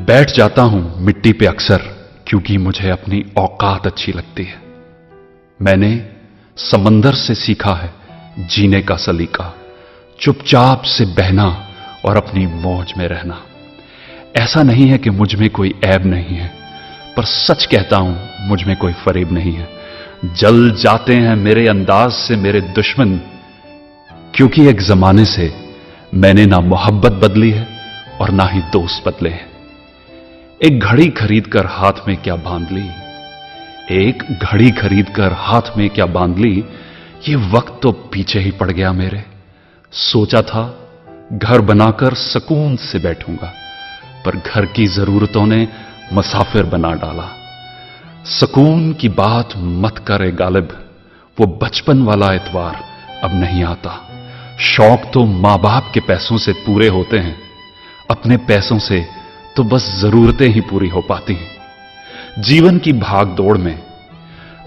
बैठ जाता हूं मिट्टी पे अक्सर, क्योंकि मुझे अपनी औकात अच्छी लगती है। मैंने समंदर से सीखा है जीने का सलीका, चुपचाप से बहना और अपनी मौज में रहना। ऐसा नहीं है कि मुझ में कोई ऐब नहीं है, पर सच कहता हूं मुझ में कोई फरेब नहीं है। जल जाते हैं मेरे अंदाज से मेरे दुश्मन, क्योंकि एक जमाने से मैंने ना मोहब्बत बदली है और ना ही दोस्त बदले हैं। एक घड़ी खरीद कर हाथ में क्या बांध ली, एक घड़ी खरीद कर हाथ में क्या बांध ली, ये वक्त तो पीछे ही पड़ गया मेरे। सोचा था घर बनाकर सुकून से बैठूंगा, पर घर की जरूरतों ने मुसाफिर बना डाला। सुकून की बात मत करे गालिब, वो बचपन वाला एतवार अब नहीं आता। शौक तो मां बाप के पैसों से पूरे होते हैं, अपने पैसों से तो बस जरूरतें ही पूरी हो पाती हैं। जीवन की भाग दौड़ में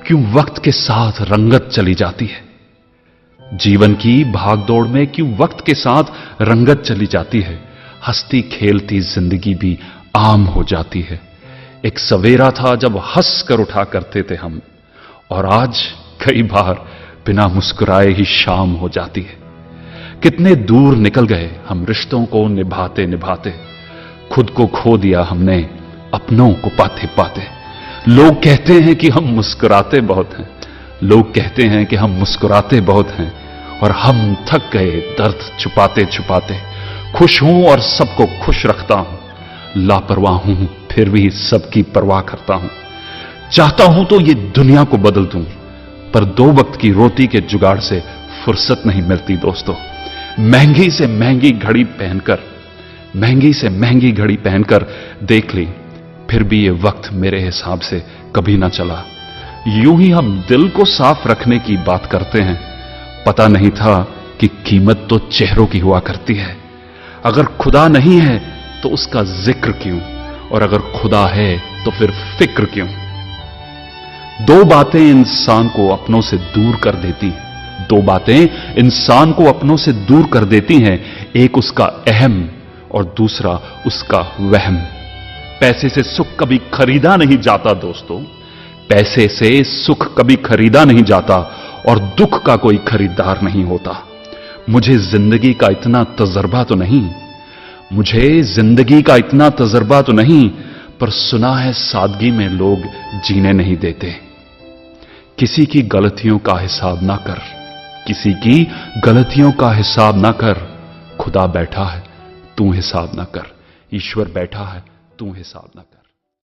क्यों वक्त के साथ रंगत चली जाती है, जीवन की भाग दौड़ में क्यों वक्त के साथ रंगत चली जाती है। हंसती खेलती जिंदगी भी आम हो जाती है। एक सवेरा था जब हंस कर उठा करते थे हम, और आज कई बार बिना मुस्कुराए ही शाम हो जाती है। कितने दूर निकल गए हम रिश्तों को निभाते निभाते, खुद को खो दिया हमने अपनों को पाते पाते। लोग कहते हैं कि हम मुस्कुराते बहुत हैं, लोग कहते हैं कि हम मुस्कुराते बहुत हैं, और हम थक गए दर्द छुपाते छुपाते। खुश हूं और सबको खुश रखता हूं, लापरवाह हूं फिर भी सबकी परवाह करता हूं। चाहता हूं तो ये दुनिया को बदल दूं, पर 2 वक्त की रोटी के जुगाड़ से फुर्सत नहीं मिलती दोस्तों। महंगी से महंगी घड़ी पहनकर, महंगी से महंगी घड़ी पहनकर देख ली, फिर भी ये वक्त मेरे हिसाब से कभी ना चला। यूं ही हम दिल को साफ रखने की बात करते हैं, पता नहीं था कि कीमत तो चेहरों की हुआ करती है। अगर खुदा नहीं है तो उसका जिक्र क्यों, और अगर खुदा है तो फिर फिक्र क्यों। 2 बातें इंसान को अपनों से दूर कर देती हैं, 2 बातें इंसान को अपनों से दूर कर देती हैं। एक उसका अहम और दूसरा उसका वहम। पैसे से सुख कभी खरीदा नहीं जाता दोस्तों, पैसे से सुख कभी खरीदा नहीं जाता, और दुख का कोई खरीदार नहीं होता। मुझे जिंदगी का इतना तजर्बा तो नहीं, मुझे जिंदगी का इतना तजर्बा तो नहीं, पर सुना है सादगी में लोग जीने नहीं देते। किसी की गलतियों का हिसाब ना कर, किसी की गलतियों का हिसाब ना कर। खुदा बैठा है तू हिसाब ना कर, ईश्वर बैठा है तू हिसाब ना कर।